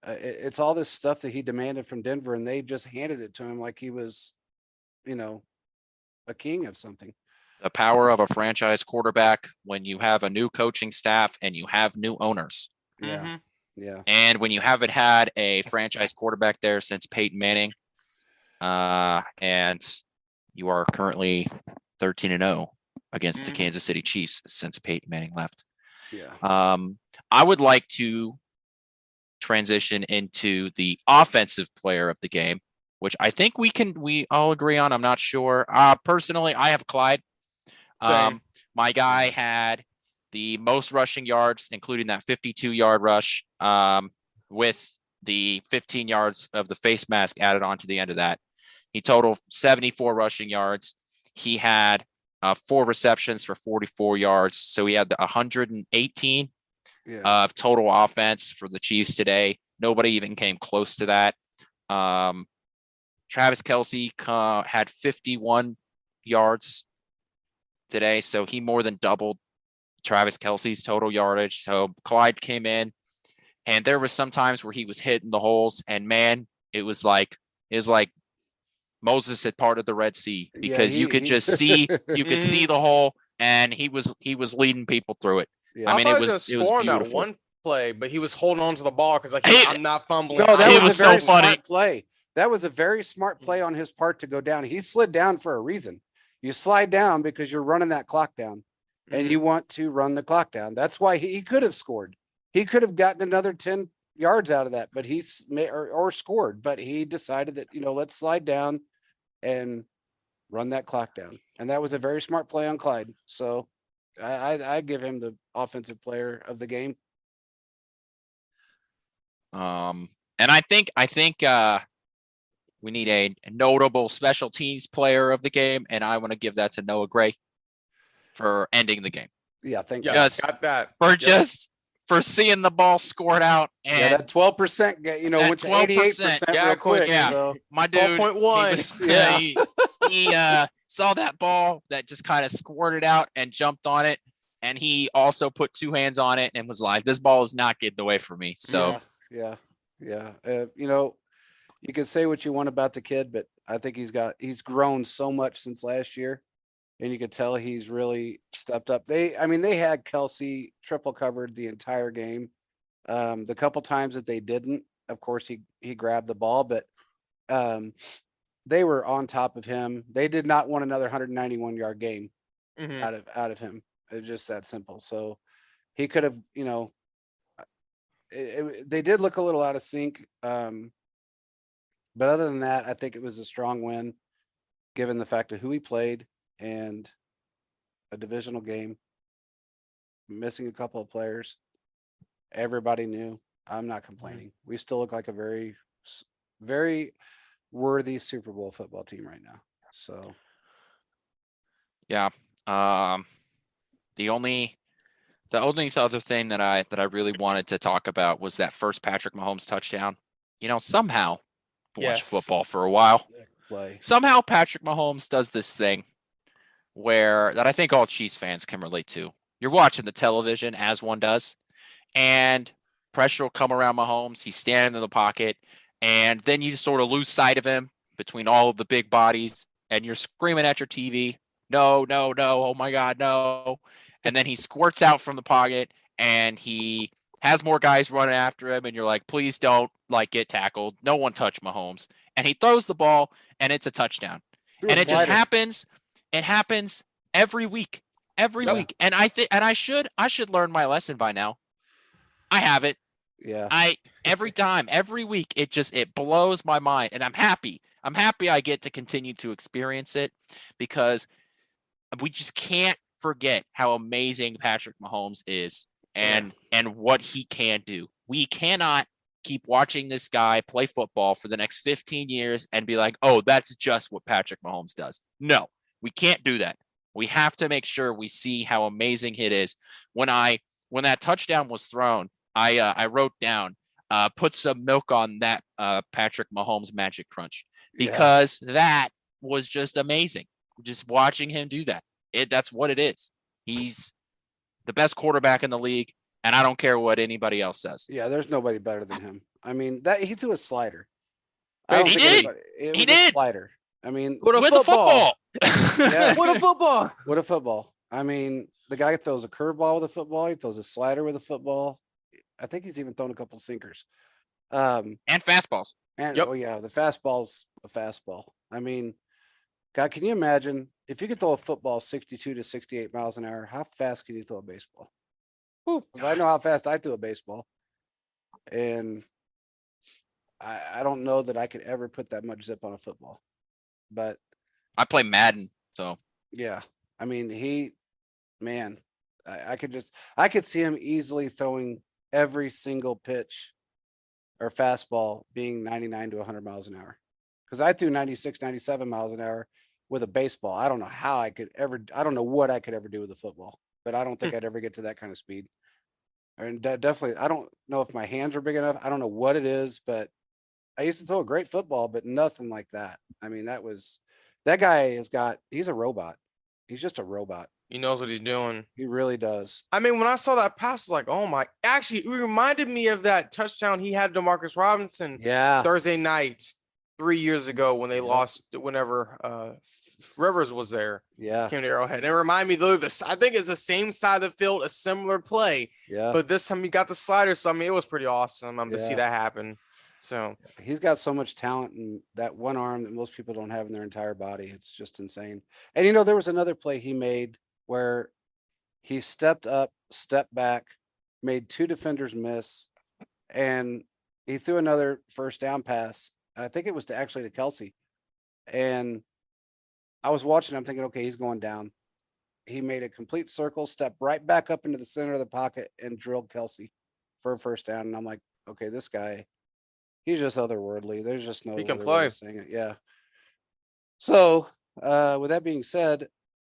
S1: It's all this stuff that he demanded from Denver, and they just handed it to him like he was, you know, a king of something.
S3: The power of a franchise quarterback when you have a new coaching staff and you have new owners.
S1: Yeah.
S2: Mhm.
S1: Yeah.
S3: And when you haven't had a franchise quarterback there since Peyton Manning, and you are currently 13-0 against the
S2: Mhm.
S3: Kansas City Chiefs since Peyton Manning left.
S1: Yeah.
S3: I would like to transition into the offensive player of the game, which I think we all agree on. I'm not sure. Personally, I have Clyde.
S2: Same.
S3: My guy had the most rushing yards, including that 52-yard rush, with the 15 yards of the face mask added on to the end of that. He totaled 74 rushing yards. He had 4 receptions for 44 yards. So he had the 118
S1: Yeah.
S3: of total offense for the Chiefs today. Nobody even came close to that. Travis Kelce had 51 yards today, so he more than doubled Travis Kelce's total yardage. So Clyde came in, and there was some times where he was hitting the holes, and man, it was like Moses had parted the Red Sea, because you could just see
S2: Mhm.
S3: the hole, and he was leading people through it.
S1: Yeah.
S3: I
S2: I
S3: mean,
S2: thought
S3: it
S2: he was
S3: was
S2: gonna score on that
S3: beautiful.
S2: one play, but he was holding on to the ball because, like,
S3: He-
S2: I'm not fumbling.
S1: No, that
S3: It
S2: I'm
S1: was
S3: was
S1: a
S3: so
S1: very
S3: funny.
S1: smart play. That was a very smart play on his part to go down. He slid down for a reason. You slide down because you're running that clock down, and you want to run the clock down. That's why he could have scored. He could have gotten another 10 yards out of that, but or scored. But he decided that, let's slide down and run that clock down. And that was a very smart play on Clyde. So I give him the offensive player of the game.
S3: And I think we need a notable special teams player of the game, and I want to give that to Noah Gray for ending the game.
S1: Yeah, thank
S2: Yeah,
S1: God.
S3: Just
S2: got that.
S3: for
S2: Yep.
S3: just for seeing the ball scored out, and
S1: Yeah, that 12%
S3: that
S1: went to 88%
S2: Yeah,
S1: real quick.
S2: Quentin.
S3: Yeah.
S1: So
S3: my dude,
S2: 12.1.
S1: Yeah.
S3: he saw that ball that just kind of squirted out and jumped on it, and he also put 2 hands on it and was like, "This ball is not getting away from me." So
S1: yeah. You can say what you want about the kid, but I think he's grown so much since last year. And you could tell he's really stepped up. They had Kelsey triple covered the entire game. The couple times that they didn't, of course, he grabbed the ball, but they were on top of him. They did not want another 191-yard game
S2: Mhm.
S1: out of him. It's just that simple. So he could have, they did look a little out of sync. But other than that, I think it was a strong win, given the fact of who he played and a divisional game, missing a couple of players. Everybody knew. I'm not complaining. We still look like a very, very worthy Super Bowl football team right now. So
S3: yeah, the only other thing that I really wanted to talk about was that first Patrick Mahomes touchdown. Somehow, watch
S2: Yes.
S3: football for a while.
S1: play.
S3: Somehow Patrick Mahomes does this thing that I think all Chiefs fans can relate to. You're watching the television, as one does, and pressure will come around Mahomes. He's standing in the pocket, and then you just sort of lose sight of him between all of the big bodies, and you're screaming at your TV, "No, no, no, oh my God, no." And then he squirts out from the pocket, and he has more guys running after him, and you're like, please don't get tackled. No one touch Mahomes. And he throws the ball, and it's a touchdown. And it just happens. It happens every week. Every
S2: Yep.
S3: week. And I should learn my lesson by now. I have it.
S1: Yeah.
S3: Every time, every week, it blows my mind, and I'm happy. I'm happy I get to continue to experience it, because we just can't forget how amazing Patrick Mahomes is and what he can do. We cannot keep watching this guy play football for the next 15 years and be like, "Oh, that's just what Patrick Mahomes does." No, we can't do that. We have to make sure we see how amazing it is. When that touchdown was thrown, I wrote down, put some milk on that Patrick Mahomes Magic Crunch, because that was just amazing. Just watching him do that. That's what it is. He's the best quarterback in the league. and I don't care what anybody else says.
S1: Yeah, there's nobody better than him. I mean, that he threw a slider. I don't
S2: He
S1: think
S3: did.
S1: anybody. It
S3: He
S1: was a
S3: did.
S1: slider. I mean,
S2: What a
S3: With a
S2: football.
S3: football.
S1: Yeah.
S2: What a football.
S1: what a football. I mean, the guy throws a curveball with a football. He throws a slider with a football. I think he's even thrown a couple sinkers.
S3: And fastballs.
S1: And
S2: Yep.
S1: oh yeah, the fastball's a fastball. I mean, God, can you imagine if you could throw a football 62 to 68 miles an hour? How fast can you throw a baseball? Because I know how fast I threw a baseball, and I don't know that I could ever put that much zip on a football. But
S3: I play Madden, so
S1: yeah, I mean, man, I could see him easily throwing every single pitch or fastball being 99 to 100 miles an hour. Because I threw 96, 97 miles an hour with a baseball. I don't know how I could ever, I don't know what I could ever do with a football, but I don't think I'd ever get to that kind of speed. And definitely, I don't know if my hands are big enough. I don't know what it is, but I used to throw a great football, but nothing like that. I mean, that guy he's a robot. He's just a robot.
S2: He knows what he's doing.
S1: He really does.
S2: I mean, when I saw that pass, I was like, oh my, actually, it reminded me of that touchdown he had to Marcus Robinson
S1: Yeah.
S2: Thursday night 3 years ago when they
S1: Yep.
S2: lost, whenever Rivers was there,
S1: Yeah.
S2: came to Arrowhead. And it reminded me, though, I think it's the same side of the field, a similar play,
S1: Yeah.
S2: but this time he got the slider. So, I mean, it was pretty awesome to see
S1: Yeah.
S2: that happen. So,
S1: He's got so much talent in that one arm that most people don't have in their entire body. It's just insane. And there was another play he made where he stepped up, stepped back, made two defenders miss, and he threw another first down pass. And I think it was to Kelsey. And I was watching, I'm thinking, okay, he's going down. He made a complete circle, stepped right back up into the center of the pocket and drilled Kelsey for a first down. And I'm like, okay, this guy, he's just otherworldly. There's just no
S2: He can
S1: other way
S2: play.
S1: of saying it. Yeah. So with that being said,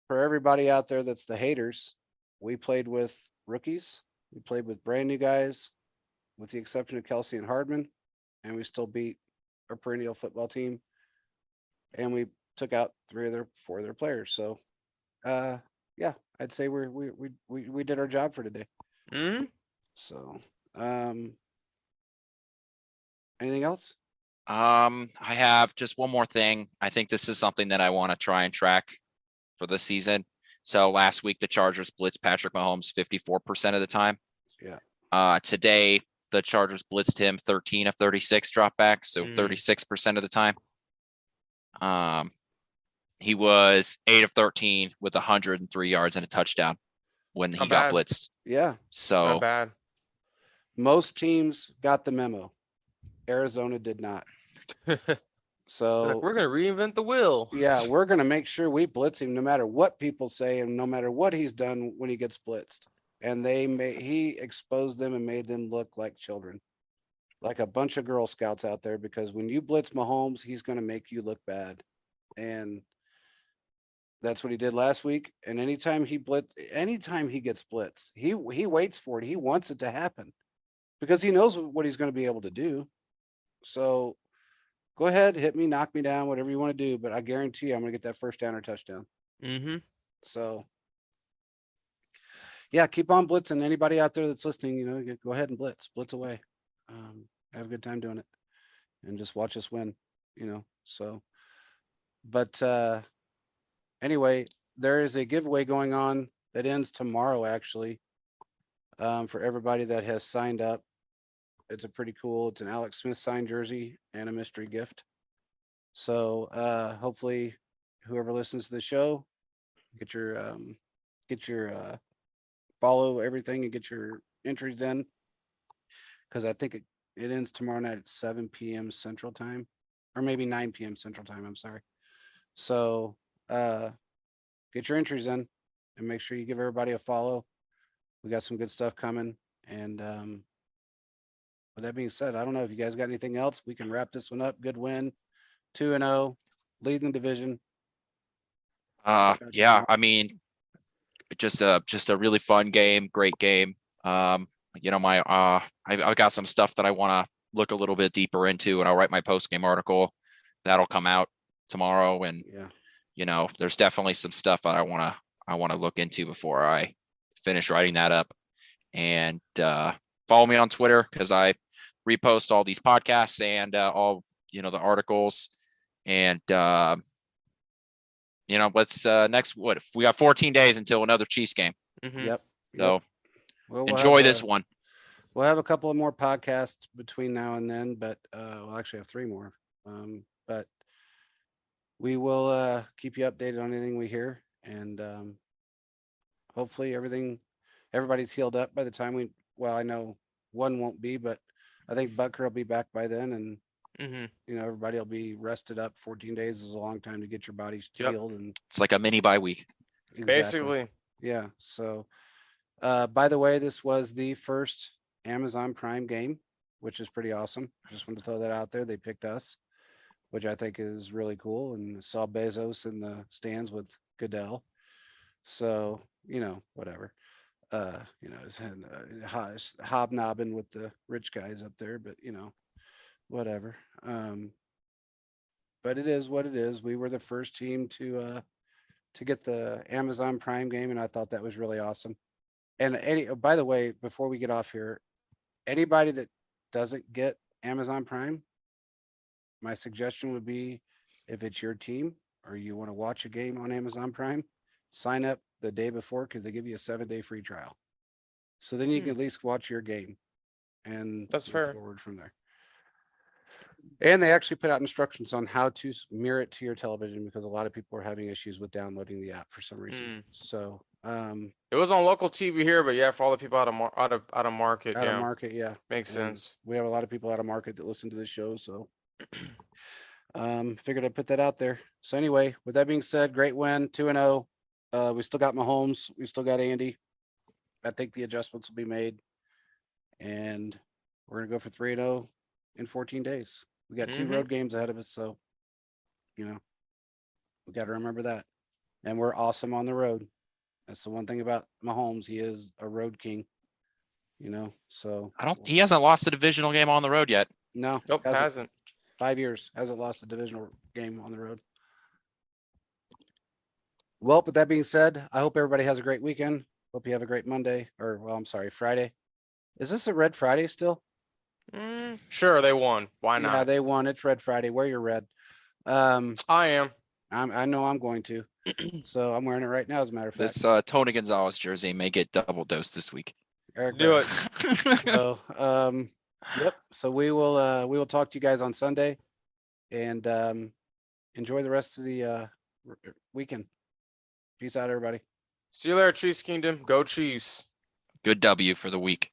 S1: for everybody out there that's the haters, we played with rookies. We played with brand new guys, with the exception of Kelsey and Hardman, and we still beat a perennial football team. And we took out four of their players. So yeah, I'd say we did our job for today. So anything else?
S3: I have just one more thing. I think this is something that I want to try and track for the season. So last week the Chargers blitzed Patrick Mahomes 54% of the time.
S1: Yeah.
S3: Today the Chargers blitzed him 13 of 36 dropbacks, so 36% of the time. He was 8 of 13 with 103 yards and a touchdown when he got
S2: bad.
S3: blitzed.
S1: Yeah.
S3: So
S2: not bad.
S1: Most teams got the memo. Arizona did not. So
S2: Like, we're gonna reinvent the wheel.
S1: yeah, we're gonna make sure we blitz him no matter what people say and no matter what he's done when he gets blitzed. And he exposed them and made them look like children, like a bunch of Girl Scouts out there. Because when you blitz Mahomes, he's gonna make you look bad, and that's what he did last week. And anytime he gets blitzed, he waits for it. He wants it to happen because he knows what he's going to be able to do. So go ahead, hit me, knock me down, whatever you want to do. But I guarantee you I'm going to get that first down or touchdown. So yeah, keep on blitzing. Anybody out there that's listening, go ahead and blitz away. Have a good time doing it and just watch us win, so, but, anyway, there is a giveaway going on that ends tomorrow, actually, for everybody that has signed up. It's it's an Alex Smith signed jersey and a mystery gift. So, hopefully whoever listens to the show, get your follow everything and get your entries in. Cause I think it ends tomorrow night at 7 p.m. Central Time, or maybe 9 p.m. Central Time. I'm sorry. So, get your entries in and make sure you give everybody a follow. We got some good stuff coming. And with that being said, I don't know if you guys got anything else. We can wrap this one up. Good win, 2-0, leading the division.
S3: Yeah, I mean, just a really fun game, great game. I've got some stuff that I want to look a little bit deeper into, and I'll write my post game article that'll come out tomorrow. And
S1: yeah,
S3: there's definitely some stuff I want to look into before I finish writing that up. and follow me on Twitter because I repost all these podcasts and all the articles. And let's next what if we got 14 days until another Chiefs game.
S2: Mhm.
S1: Yep.
S3: So
S1: Well,
S3: enjoy this one.
S1: We'll have a couple of more podcasts between now and then, but we'll actually have 3 more. But we will keep you updated on anything we hear, and hopefully everybody's healed up by the time well, I know one won't be, but I think Butker will be back by then, and
S2: Mhm.
S1: everybody will be rested up. 14 days is a long time to get your body
S2: Yep.
S1: healed, and
S3: It's like a mini bye week.
S1: exactly.
S2: Basically.
S1: Yeah. So, by the way, this was the first Amazon Prime game, which is pretty awesome. Just wanted to throw that out there. They picked us, which I think is really cool, and saw Bezos in the stands with Goodell. So, whatever. Hobnobbing with the rich guys up there, but whatever. But it is what it is. We were the first team to get the Amazon Prime game, and I thought that was really awesome. And by the way, before we get off here, anybody that doesn't get Amazon Prime, my suggestion would be, if it's your team or you want to watch a game on Amazon Prime, sign up the day before, because they give you a 7-day free trial. So then you can at least watch your game and
S2: That's
S1: move
S2: fair.
S1: forward from there. And they actually put out instructions on how to mirror it to your television, because a lot of people are having issues with downloading the app for some reason. So
S2: It was on local TV here, but yeah, for all the people out of market,
S1: out
S2: yeah,
S1: of market, yeah,
S2: makes
S1: and
S2: sense.
S1: we have a lot of people out of market that listen to this show, so figured I'd put that out there. So anyway, with that being said, great win, 2-0. We still got Mahomes, we still got Andy. I think the adjustments will be made, and we're gonna go for 3-0 in 14 days. We got 2 road games ahead of us, so we got to remember that. And we're awesome on the road. That's the one thing about Mahomes. He is a road king. So
S3: He hasn't lost a divisional game on the road yet.
S1: No,
S2: Nope, hasn't.
S1: 5 years hasn't lost a divisional game on the road. Well, with that being said, I hope everybody has a great weekend. Hope you have a great Monday, or well, I'm sorry, Friday. Is this a Red Friday still?
S2: Sure, they won. Why
S1: Yeah,
S2: not?
S1: they won. It's Red Friday. Wear your red.
S2: I am.
S1: I know I'm going to. So I'm wearing it right now, as a matter of fact.
S3: This Tony Gonzalez jersey may get double dosed this week.
S1: Eric
S2: Do it.
S1: So, yep. So we will talk to you guys on Sunday, and enjoy the rest of the weekend. Peace out, everybody.
S2: See you later, Chiefs Kingdom. Go Chiefs.
S3: Good W for the week.